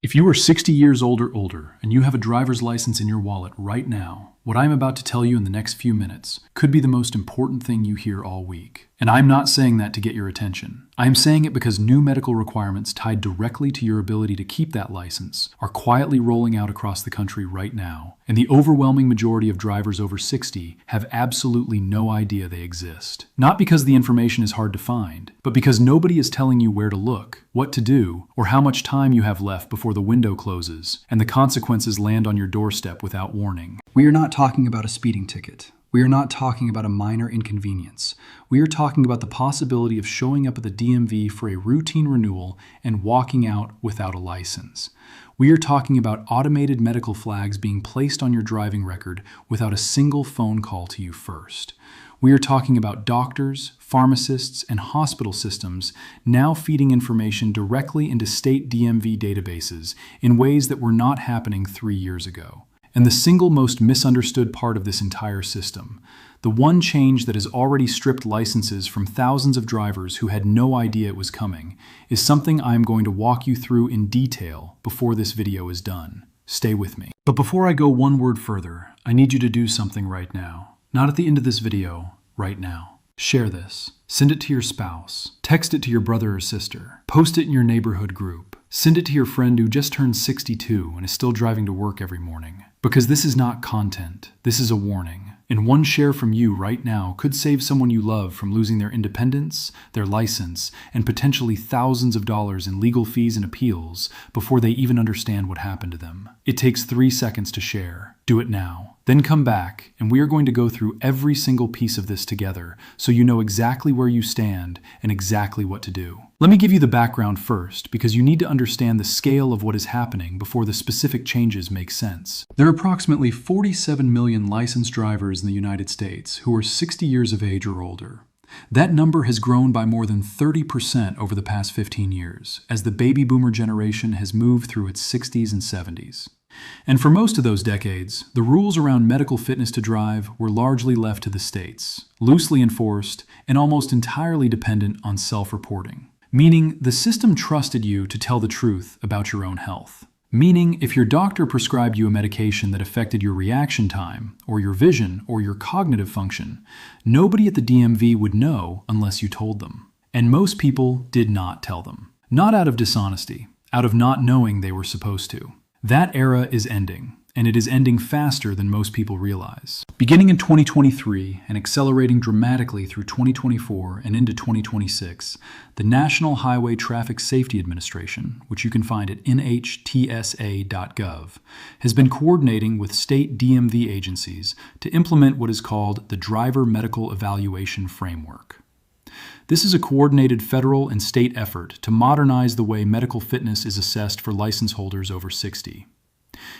If you are 60 years old or older and you have a driver's license in your wallet right now, what I'm about to tell you in the next few minutes could be the most important thing you hear all week. And I'm not saying that to get your attention. I'm saying it because new medical requirements tied directly to your ability to keep that license are quietly rolling out across the country right now. And the overwhelming majority of drivers over 60 have absolutely no idea they exist. Not because the information is hard to find, but because nobody is telling you where to look, what to do, or how much time you have left before the window closes and the consequences land on your doorstep without warning. We are not talking about a speeding ticket. We are not talking about a minor inconvenience. We are talking about the possibility of showing up at the DMV for a routine renewal and walking out without a license. We are talking about automated medical flags being placed on your driving record without a single phone call to you first. We are talking about doctors, pharmacists, and hospital systems now feeding information directly into state DMV databases in ways that were not happening 3 years ago. And the single most misunderstood part of this entire system, the one change that has already stripped licenses from thousands of drivers who had no idea it was coming, is something I'm going to walk you through in detail before this video is done. Stay with me. But before I go one word further, I need you to do something right now. Not at the end of this video, right now. Share this. Send it to your spouse. Text it to your brother or sister. Post it in your neighborhood group. Send it to your friend who just turned 62 and is still driving to work every morning. Because this is not content, this is a warning. And one share from you right now could save someone you love from losing their independence, their license, and potentially thousands of dollars in legal fees and appeals before they even understand what happened to them. It takes 3 seconds to share. Do it now. Then come back, and we are going to go through every single piece of this together so you know exactly where you stand and exactly what to do. Let me give you the background first, because you need to understand the scale of what is happening before the specific changes make sense. There are approximately 47 million licensed drivers in the United States who are 60 years of age or older. That number has grown by more than 30% over the past 15 years, as the baby boomer generation has moved through its 60s and 70s. And for most of those decades, the rules around medical fitness to drive were largely left to the states, loosely enforced and almost entirely dependent on self-reporting. Meaning, the system trusted you to tell the truth about your own health. Meaning, if your doctor prescribed you a medication that affected your reaction time, or your vision, or your cognitive function, nobody at the DMV would know unless you told them. And most people did not tell them. Not out of dishonesty, out of not knowing they were supposed to. That era is ending, and it is ending faster than most people realize. Beginning in 2023 and accelerating dramatically through 2024 and into 2026, the National Highway Traffic Safety Administration, which you can find at nhtsa.gov, has been coordinating with state DMV agencies to implement what is called the Driver Medical Evaluation Framework. This is a coordinated federal and state effort to modernize the way medical fitness is assessed for license holders over 60.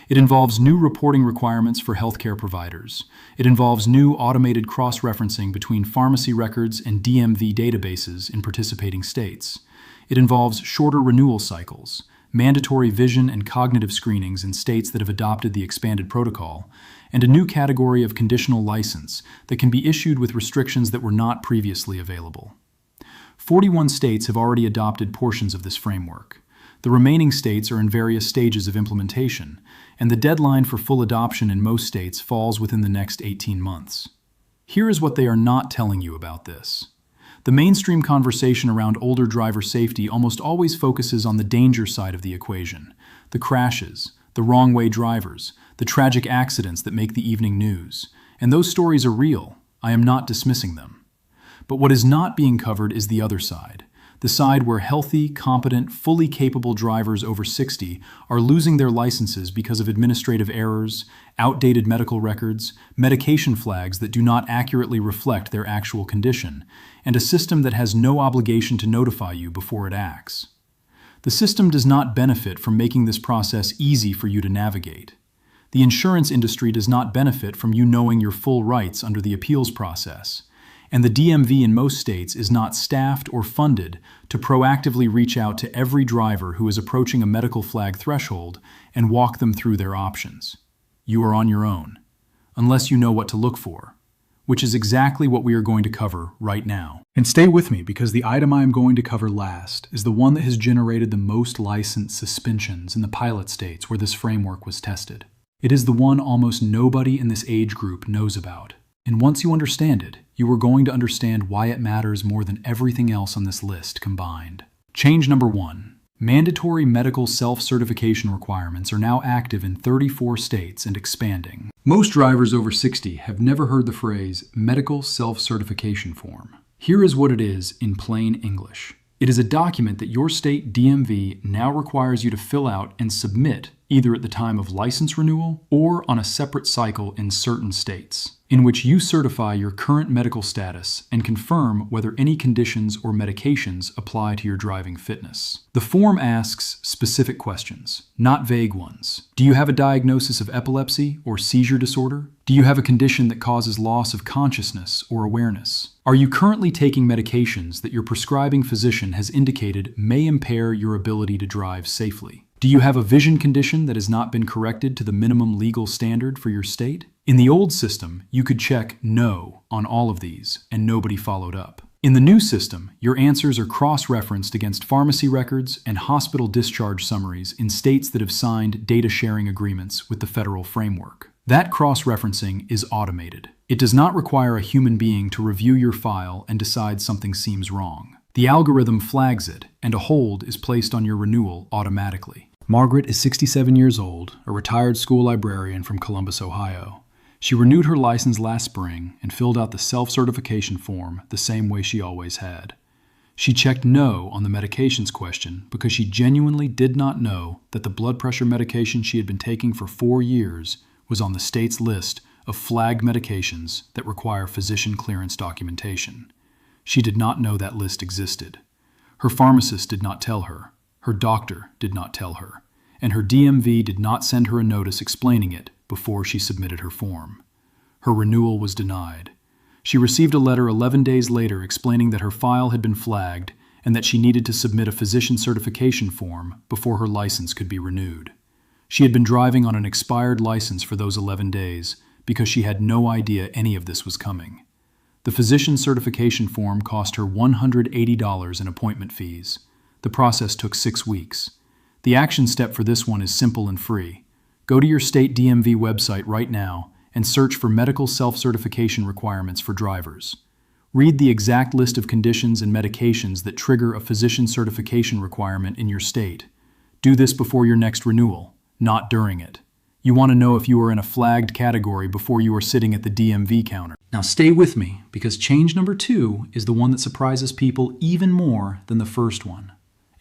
It involves new reporting requirements for healthcare providers. It involves new automated cross-referencing between pharmacy records and DMV databases in participating states. It involves shorter renewal cycles, mandatory vision and cognitive screenings in states that have adopted the expanded protocol, and a new category of conditional license that can be issued with restrictions that were not previously available. 41 states have already adopted portions of this framework. The remaining states are in various stages of implementation, and the deadline for full adoption in most states falls within the next 18 months. Here is what they are not telling you about this. The mainstream conversation around older driver safety almost always focuses on the danger side of the equation, the crashes, the wrong-way drivers, the tragic accidents that make the evening news. And those stories are real. I am not dismissing them. But what is not being covered is the other side. The side where healthy, competent, fully capable drivers over 60 are losing their licenses because of administrative errors, outdated medical records, medication flags that do not accurately reflect their actual condition, and a system that has no obligation to notify you before it acts. The system does not benefit from making this process easy for you to navigate. The insurance industry does not benefit from you knowing your full rights under the appeals process. And the DMV in most states is not staffed or funded to proactively reach out to every driver who is approaching a medical flag threshold and walk them through their options. You are on your own, unless you know what to look for. which is exactly what we are going to cover right now. And stay with me, because the item I am going to cover last is the one that has generated the most license suspensions in the pilot states where this framework was tested. It is the one almost nobody in this age group knows about. And once you understand it, you are going to understand why it matters more than everything else on this list combined. Change number 1. Mandatory medical self-certification requirements are now active in 34 states and expanding. Most drivers over 60 have never heard the phrase medical self-certification form. Here is what it is in plain English. It is a document that your state DMV now requires you to fill out and submit either at the time of license renewal or on a separate cycle in certain states, in which you certify your current medical status and confirm whether any conditions or medications apply to your driving fitness. The form asks specific questions, not vague ones. Do you have a diagnosis of epilepsy or seizure disorder? Do you have a condition that causes loss of consciousness or awareness? Are you currently taking medications that your prescribing physician has indicated may impair your ability to drive safely? Do you have a vision condition that has not been corrected to the minimum legal standard for your state? In the old system, you could check no on all of these, and nobody followed up. In the new system, your answers are cross-referenced against pharmacy records and hospital discharge summaries in states that have signed data sharing agreements with the federal framework. That cross-referencing is automated. It does not require a human being to review your file and decide something seems wrong. The algorithm flags it, and a hold is placed on your renewal automatically. Margaret is 67 years old, a retired school librarian from Columbus, Ohio. She renewed her license last spring and filled out the self-certification form the same way she always had. She checked no on the medications question because she genuinely did not know that the blood pressure medication she had been taking for 4 years was on the state's list of flagged medications that require physician clearance documentation. She did not know that list existed. Her pharmacist did not tell her. Her doctor did not tell her. And her DMV did not send her a notice explaining it before she submitted her form. Her renewal was denied. She received a letter 11 days later explaining that her file had been flagged and that she needed to submit a physician certification form before her license could be renewed. She had been driving on an expired license for those 11 days because she had no idea any of this was coming. The physician certification form cost her $180 in appointment fees. The process took 6 weeks. The action step for this one is simple and free. Go to your state DMV website right now and search for medical self-certification requirements for drivers. Read the exact list of conditions and medications that trigger a physician certification requirement in your state. Do this before your next renewal, not during it. You want to know if you are in a flagged category before you are sitting at the DMV counter. Now stay with me, because change number 2 is the one that surprises people even more than the first one.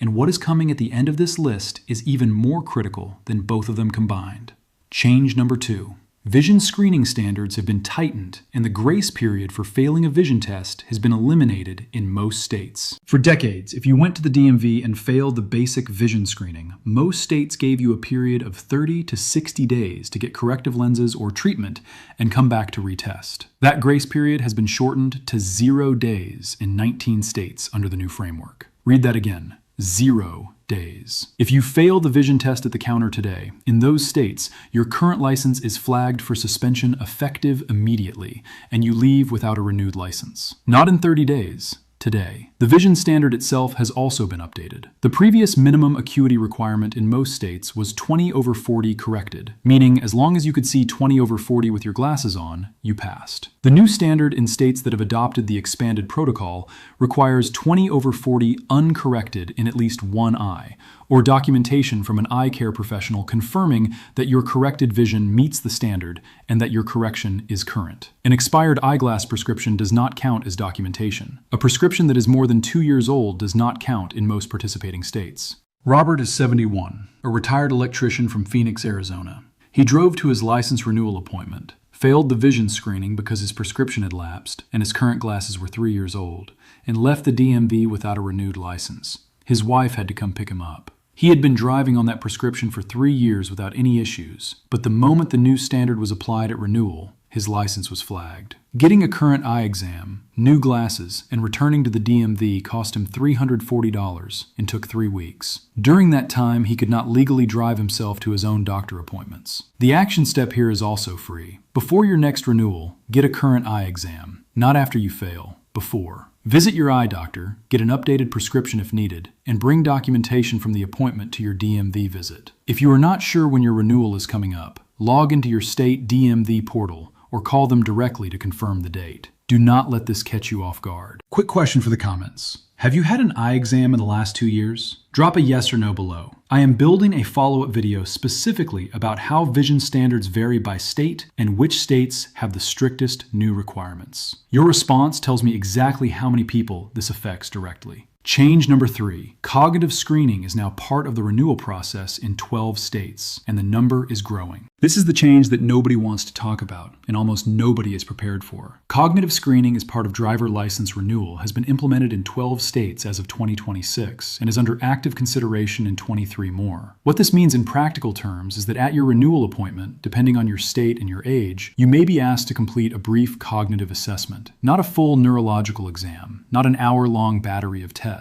And what is coming at the end of this list is even more critical than both of them combined. Change number 2. Vision screening standards have been tightened, and the grace period for failing a vision test has been eliminated in most states. For decades, if you went to the DMV and failed the basic vision screening, most states gave you a period of 30 to 60 days to get corrective lenses or treatment and come back to retest. That grace period has been shortened to 0 days in 19 states under the new framework. Read that again. 0 days. If you fail the vision test at the counter today, in those states, your current license is flagged for suspension effective immediately, and you leave without a renewed license. Not in 30 days. Today. The vision standard itself has also been updated. The previous minimum acuity requirement in most states was 20/40 corrected, meaning as long as you could see 20/40 with your glasses on, you passed. The new standard in states that have adopted the expanded protocol requires 20/40 uncorrected in at least one eye, or documentation from an eye care professional confirming that your corrected vision meets the standard and that your correction is current. An expired eyeglass prescription does not count as documentation. A prescription that is more than 2 years old does not count in most participating states. Robert is 71, a retired electrician from Phoenix, Arizona. He drove to his license renewal appointment, failed the vision screening because his prescription had lapsed and his current glasses were 3 years old, and left the DMV without a renewed license. His wife had to come pick him up. He had been driving on that prescription for 3 years without any issues, but the moment the new standard was applied at renewal, his license was flagged. Getting a current eye exam, new glasses, and returning to the DMV cost him $340 and took 3 weeks. During that time, he could not legally drive himself to his own doctor appointments. The action step here is also free. Before your next renewal, get a current eye exam. Not after you fail, before. Visit your eye doctor, get an updated prescription if needed, and bring documentation from the appointment to your DMV visit. If you are not sure when your renewal is coming up, log into your state DMV portal or call them directly to confirm the date. Do not let this catch you off guard. Quick question for the comments. Have you had an eye exam in the last 2 years? Drop a yes or no below. I am building a follow-up video specifically about how vision standards vary by state and which states have the strictest new requirements. Your response tells me exactly how many people this affects directly. Change number 3. Cognitive screening is now part of the renewal process in 12 states, and the number is growing. This is the change that nobody wants to talk about, and almost nobody is prepared for. Cognitive screening as part of driver license renewal has been implemented in 12 states as of 2026, and is under active consideration in 23 more. What this means in practical terms is that at your renewal appointment, depending on your state and your age, you may be asked to complete a brief cognitive assessment. Not a full neurological exam, not an hour-long battery of tests.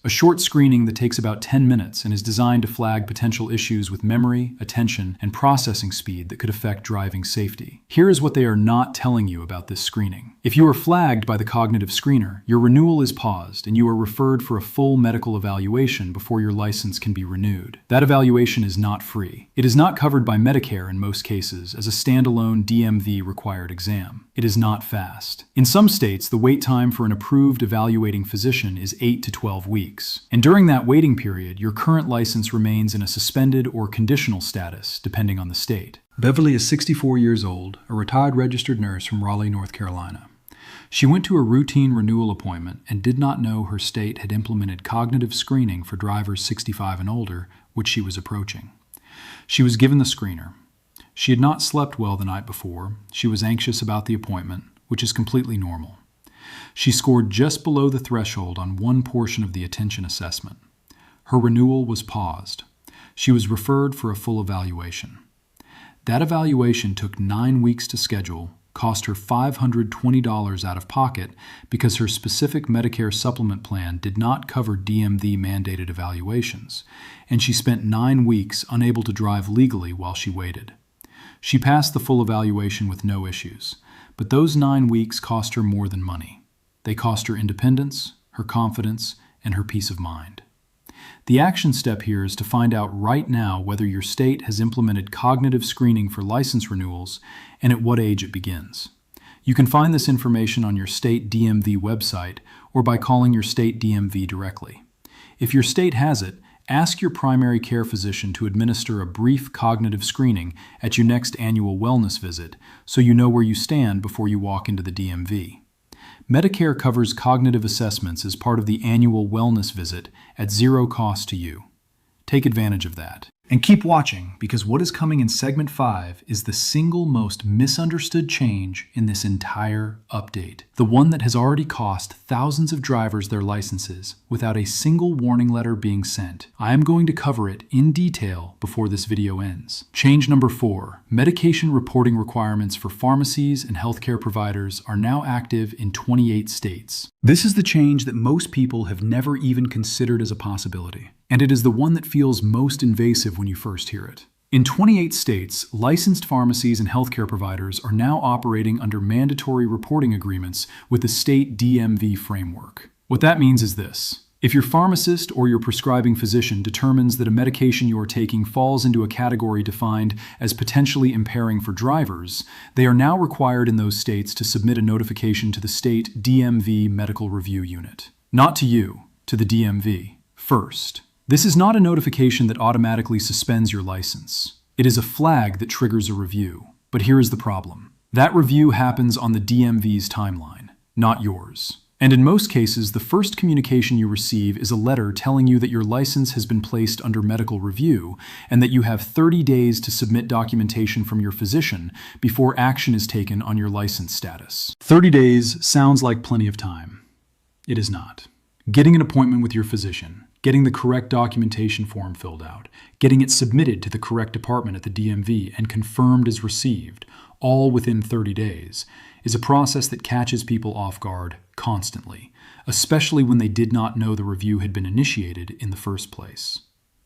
A short screening that takes about 10 minutes and is designed to flag potential issues with memory, attention, and processing speed that could affect driving safety. Here is what they are not telling you about this screening. If you are flagged by the cognitive screener, your renewal is paused and you are referred for a full medical evaluation before your license can be renewed. That evaluation is not free. It is not covered by Medicare in most cases as a standalone DMV required exam. It is not fast. In some states, the wait time for an approved evaluating physician is 8 to 12 weeks. And during that waiting period, your current license remains in a suspended or conditional status, depending on the state. Beverly is 64 years old, a retired registered nurse from Raleigh, North Carolina. She went to a routine renewal appointment and did not know her state had implemented cognitive screening for drivers 65 and older, which she was approaching. She was given the screener. She had not slept well the night before. She was anxious about the appointment, which is completely normal. She scored just below the threshold on one portion of the attention assessment. Her renewal was paused. She was referred for a full evaluation. That evaluation took 9 weeks to schedule, cost her $520 out of pocket because her specific Medicare supplement plan did not cover DMV mandated evaluations, and she spent 9 weeks unable to drive legally while she waited. She passed the full evaluation with no issues, but those 9 weeks cost her more than money. They cost her independence, her confidence, and her peace of mind. The action step here is to find out right now whether your state has implemented cognitive screening for license renewals and at what age it begins. You can find this information on your state DMV website or by calling your state DMV directly. If your state has it, ask your primary care physician to administer a brief cognitive screening at your next annual wellness visit so you know where you stand before you walk into the DMV. Medicare covers cognitive assessments as part of the annual wellness visit at zero cost to you. Take advantage of that. And keep watching, because what is coming in segment 5 is the single most misunderstood change in this entire update. The one that has already cost thousands of drivers their licenses without a single warning letter being sent. I am going to cover it in detail before this video ends. Change number 4. Medication reporting requirements for pharmacies and healthcare providers are now active in 28 states. This is the change that most people have never even considered as a possibility. And it is the one that feels most invasive when you first hear it. In 28 states, licensed pharmacies and healthcare providers are now operating under mandatory reporting agreements with the state DMV framework. What that means is this. If your pharmacist or your prescribing physician determines that a medication you are taking falls into a category defined as potentially impairing for drivers, they are now required in those states to submit a notification to the state DMV Medical Review Unit. Not to you, to the DMV, first. This is not a notification that automatically suspends your license. It is a flag that triggers a review. But here is the problem. That review happens on the DMV's timeline, not yours. And in most cases, the first communication you receive is a letter telling you that your license has been placed under medical review and that you have 30 days to submit documentation from your physician before action is taken on your license status. 30 days sounds like plenty of time. It is not. Getting an appointment with your physician, getting the correct documentation form filled out, getting it submitted to the correct department at the DMV and confirmed as received, all within 30 days, is a process that catches people off guard constantly, especially when they did not know the review had been initiated in the first place.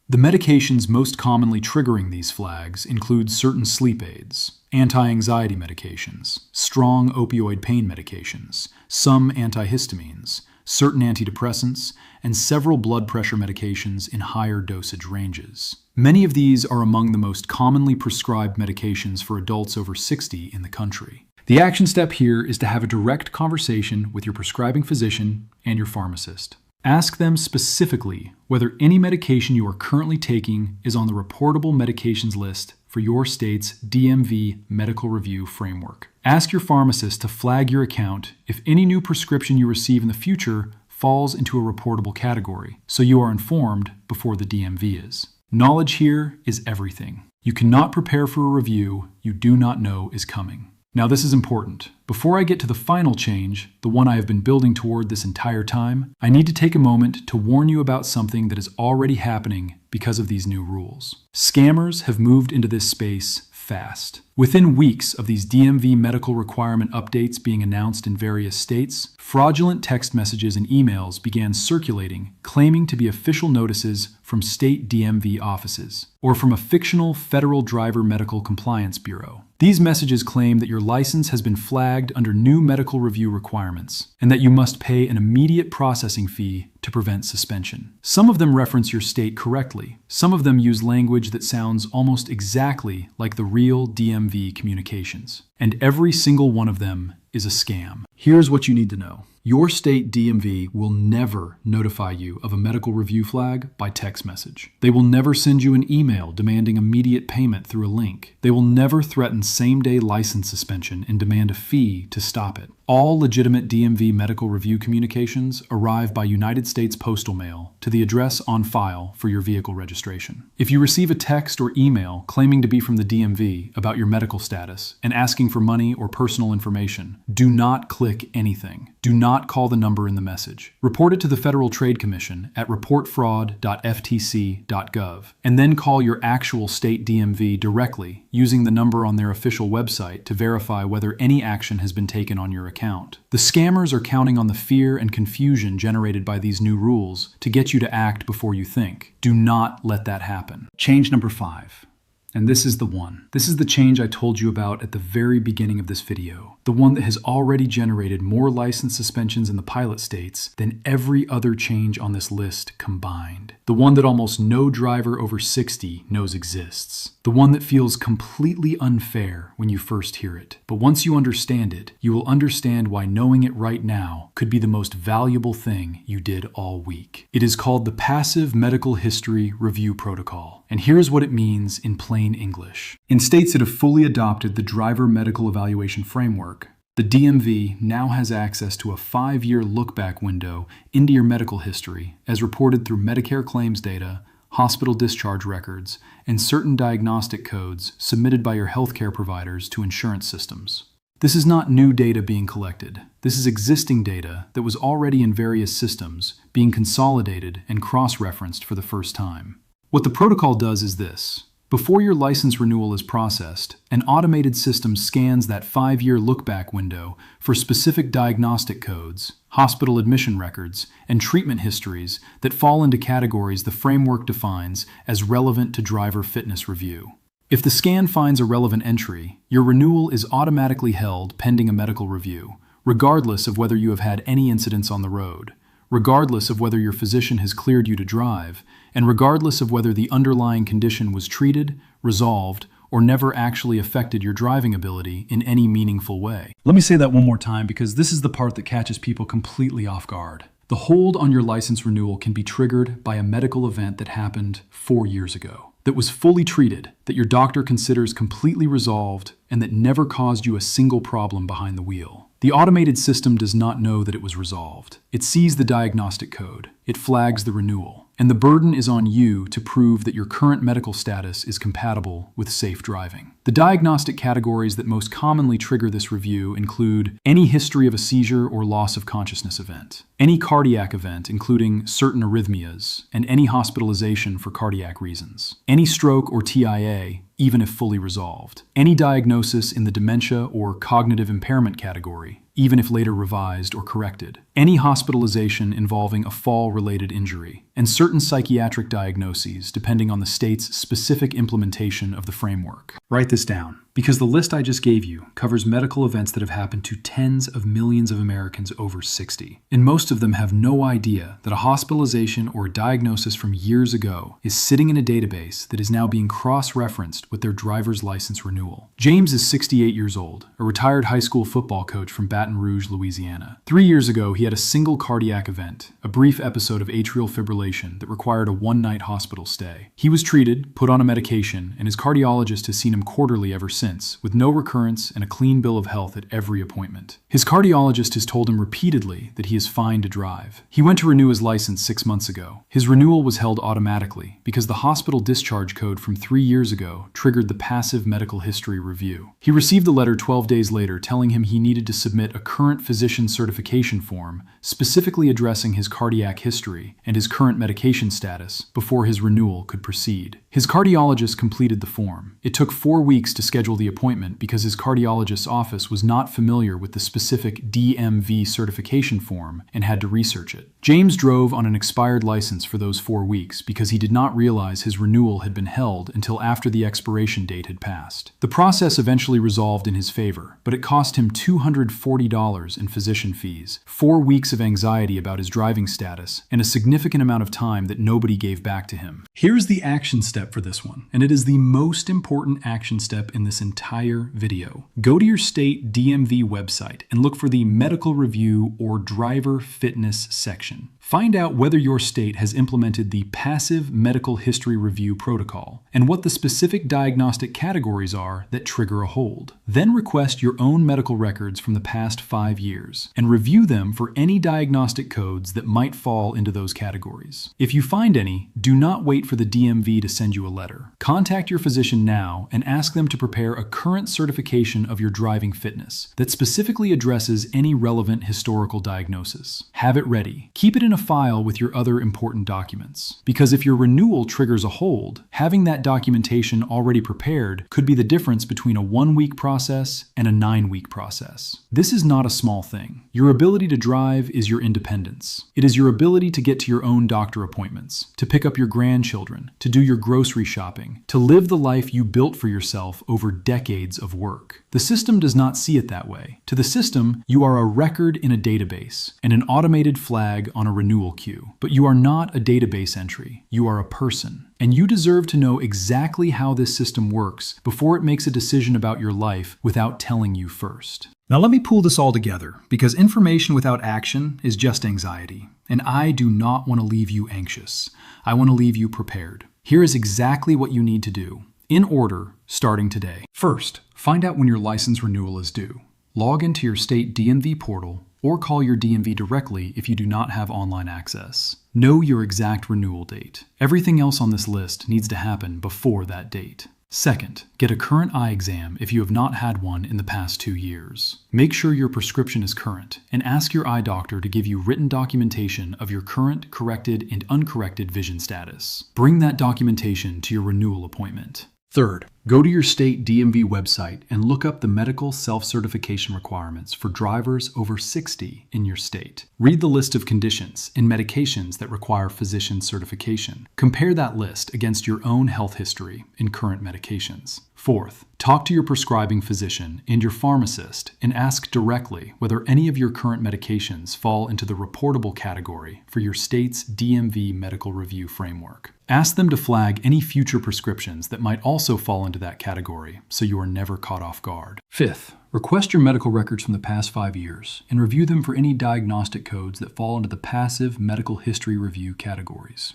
The medications most commonly triggering these flags include certain sleep aids, anti-anxiety medications, strong opioid pain medications, some antihistamines, certain antidepressants, and several blood pressure medications in higher dosage ranges. Many of these are among the most commonly prescribed medications for adults over 60 in the country. The action step here is to have a direct conversation with your prescribing physician and your pharmacist. Ask them specifically whether any medication you are currently taking is on the reportable medications list for your state's DMV medical review framework. Ask your pharmacist to flag your account if any new prescription you receive in the future falls into a reportable category, so you are informed before the DMV is. Knowledge here is everything. You cannot prepare for a review you do not know is coming. Now, this is important. Before I get to the final change, the one I have been building toward this entire time, I need to take a moment to warn you about something that is already happening because of these new rules. Scammers have moved into this space fast. Within weeks of these DMV medical requirement updates being announced in various states, fraudulent text messages and emails began circulating claiming to be official notices from state DMV offices or from a fictional federal driver medical compliance bureau. These messages claim that your license has been flagged under new medical review requirements and that you must pay an immediate processing fee to prevent suspension. Some of them reference your state correctly. Some of them use language that sounds almost exactly like the real DMV communications. And every single one of them is a scam. Here's what you need to know. Your state DMV will never notify you of a medical review flag by text message. They will never send you an email demanding immediate payment through a link. They will never threaten same-day license suspension and demand a fee to stop it. All legitimate DMV medical review communications arrive by United States postal mail to the address on file for your vehicle registration. If you receive a text or email claiming to be from the DMV about your medical status and asking for money or personal information, do not click anything. Do not call the number in the message. Report it to the Federal Trade Commission at reportfraud.ftc.gov and then call your actual state DMV directly using the number on their official website to verify whether any action has been taken on your account. The scammers are counting on the fear and confusion generated by these new rules to get you to act before you think. Do not let that happen. Change number 5. And this is the one. This is the change I told you about at the very beginning of this video. The one that has already generated more license suspensions in the pilot states than every other change on this list combined. The one that almost no driver over 60 knows exists. The one that feels completely unfair when you first hear it. But once you understand it, you will understand why knowing it right now could be the most valuable thing you did all week. It is called the Passive Medical History Review Protocol. And here's what it means in plain English. In states that have fully adopted the Driver Medical Evaluation Framework, the DMV now has access to a 5-year look-back window into your medical history as reported through Medicare claims data, hospital discharge records, and certain diagnostic codes submitted by your healthcare providers to insurance systems. This is not new data being collected. This is existing data that was already in various systems being consolidated and cross-referenced for the first time. What the protocol does is this. Before your license renewal is processed, an automated system scans that 5-year look-back window for specific diagnostic codes, hospital admission records, and treatment histories that fall into categories the framework defines as relevant to driver fitness review. If the scan finds a relevant entry, your renewal is automatically held pending a medical review, regardless of whether you have had any incidents on the road, regardless of whether your physician has cleared you to drive, and regardless of whether the underlying condition was treated, resolved, or never actually affected your driving ability in any meaningful way. Let me say that one more time because this is the part that catches people completely off guard. The hold on your license renewal can be triggered by a medical event that happened 4 years ago, that was fully treated, that your doctor considers completely resolved, and that never caused you a single problem behind the wheel. The automated system does not know that it was resolved. It sees the diagnostic code. It flags the renewal. And the burden is on you to prove that your current medical status is compatible with safe driving. The diagnostic categories that most commonly trigger this review include any history of a seizure or loss of consciousness event, any cardiac event including certain arrhythmias, and any hospitalization for cardiac reasons, any stroke or TIA, even if fully resolved. Any diagnosis in the dementia or cognitive impairment category, even if later revised or corrected. Any hospitalization involving a fall-related injury, and certain psychiatric diagnoses depending on the state's specific implementation of the framework. Write this down, because the list I just gave you covers medical events that have happened to tens of millions of Americans over 60. And most of them have no idea that a hospitalization or a diagnosis from years ago is sitting in a database that is now being cross-referenced with their driver's license renewal. James is 68 years old, a retired high school football coach from Baton Rouge, Louisiana. 3 years ago, he had a single cardiac event, a brief episode of atrial fibrillation that required a one-night hospital stay. He was treated, put on a medication, and his cardiologist has seen him quarterly ever since, with no recurrence and a clean bill of health at every appointment. His cardiologist has told him repeatedly that he is fine to drive. He went to renew his license 6 months ago. His renewal was held automatically because the hospital discharge code from 3 years ago triggered the passive medical history review. He received a letter 12 days later telling him he needed to submit a current physician certification form specifically addressing his cardiac history and his current medication status before his renewal could proceed. His cardiologist completed the form. It took 4 weeks to schedule the appointment because his cardiologist's office was not familiar with the specific DMV certification form and had to research it. James drove on an expired license for those 4 weeks because he did not realize his renewal had been held until after the expiration date had passed. The process eventually resolved in his favor, but it cost him $240 in physician fees, 4 weeks of anxiety about his driving status, and a significant amount of time that nobody gave back to him. Here's the action step for this one, and it is the most important action step in this entire video. Go to your state DMV website and look for the medical review or driver fitness section. Find out whether your state has implemented the passive medical history review protocol and what the specific diagnostic categories are that trigger a hold. Then request your own medical records from the past 5 years and review them for any diagnostic codes that might fall into those categories. If you find any, do not wait for the DMV to send you a letter. Contact your physician now and ask them to prepare a current certification of your driving fitness that specifically addresses any relevant historical diagnosis. Have it ready. Keep it in a file with your other important documents. Because if your renewal triggers a hold, having that documentation already prepared could be the difference between a 1-week process and a 9-week process. This is not a small thing. Your ability to drive is your independence. It is your ability to get to your own doctor appointments, to pick up your grandchildren, to do your grocery shopping, to live the life you built for yourself over decades of work. The system does not see it that way. To the system, you are a record in a database and an automated flag on a renewal queue. But you are not a database entry. You are a person. And you deserve to know exactly how this system works before it makes a decision about your life without telling you first. Now let me pull this all together, because information without action is just anxiety. And I do not want to leave you anxious. I want to leave you prepared. Here is exactly what you need to do, in order, starting today. First, find out when your license renewal is due. Log into your state DMV portal or call your DMV directly if you do not have online access. Know your exact renewal date. Everything else on this list needs to happen before that date. Second, get a current eye exam if you have not had one in the past 2 years. Make sure your prescription is current and ask your eye doctor to give you written documentation of your current, corrected, and uncorrected vision status. Bring that documentation to your renewal appointment. Third, go to your state DMV website and look up the medical self-certification requirements for drivers over 60 in your state. Read the list of conditions and medications that require physician certification. Compare that list against your own health history and current medications. Fourth, talk to your prescribing physician and your pharmacist and ask directly whether any of your current medications fall into the reportable category for your state's DMV medical review framework. Ask them to flag any future prescriptions that might also fall into that category so you are never caught off guard. Fifth, request your medical records from the past 5 years and review them for any diagnostic codes that fall into the passive medical history review categories.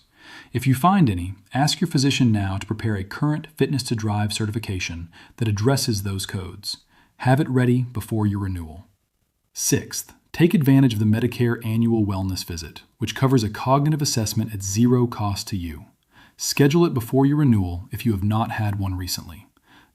If you find any, ask your physician now to prepare a current fitness to drive certification that addresses those codes. Have it ready before your renewal. Sixth, take advantage of the Medicare annual wellness visit, which covers a cognitive assessment at zero cost to you. Schedule it before your renewal if you have not had one recently.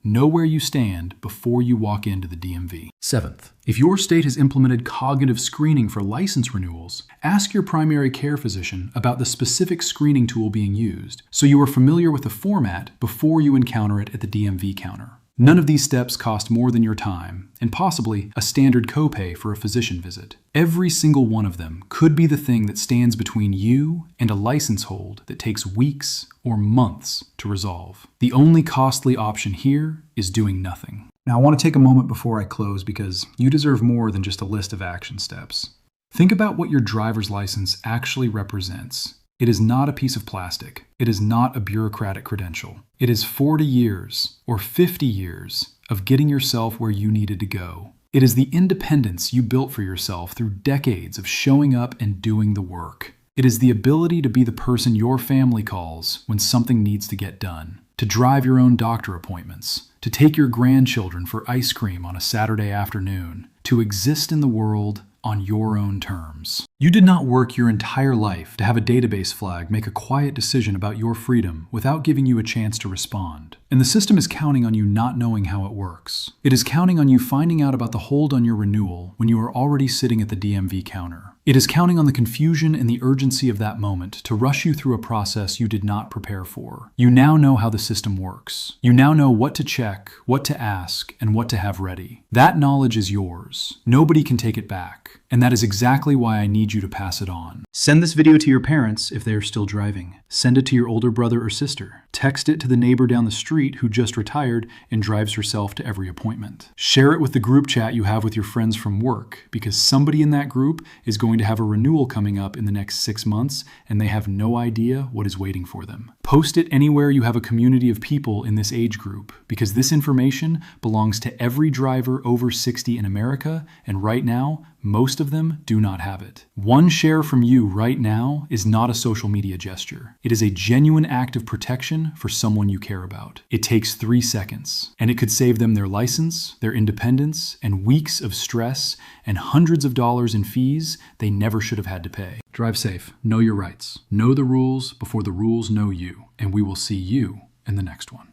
Know where you stand before you walk into the DMV. Seventh, if your state has implemented cognitive screening for license renewals, ask your primary care physician about the specific screening tool being used so you are familiar with the format before you encounter it at the DMV counter. None of these steps cost more than your time and possibly a standard copay for a physician visit. Every single one of them could be the thing that stands between you and a license hold that takes weeks or months to resolve. The only costly option here is doing nothing. Now, I want to take a moment before I close because you deserve more than just a list of action steps. Think about what your driver's license actually represents. It is not a piece of plastic. It is not a bureaucratic credential. It is 40 years or 50 years of getting yourself where you needed to go. It is the independence you built for yourself through decades of showing up and doing the work. It is the ability to be the person your family calls when something needs to get done, to drive your own doctor appointments, to take your grandchildren for ice cream on a Saturday afternoon, to exist in the world on your own terms. You did not work your entire life to have a database flag make a quiet decision about your freedom without giving you a chance to respond. And the system is counting on you not knowing how it works. It is counting on you finding out about the hold on your renewal when you are already sitting at the DMV counter. It is counting on the confusion and the urgency of that moment to rush you through a process you did not prepare for. You now know how the system works. You now know what to check, what to ask, and what to have ready. That knowledge is yours. Nobody can take it back. And that is exactly why I need you to pass it on. Send this video to your parents if they are still driving. Send it to your older brother or sister. Text it to the neighbor down the street who just retired and drives herself to every appointment. Share it with the group chat you have with your friends from work, because somebody in that group is going to have a renewal coming up in the next 6 months and they have no idea what is waiting for them. Post it anywhere you have a community of people in this age group, because this information belongs to every driver over 60 in America, and right now, most of them do not have it. One share from you right now is not a social media gesture. It is a genuine act of protection for someone you care about. It takes 3 seconds, and it could save them their license, their independence, and weeks of stress, and hundreds of dollars in fees they never should have had to pay. Drive safe. Know your rights. Know the rules before the rules know you, and we will see you in the next one.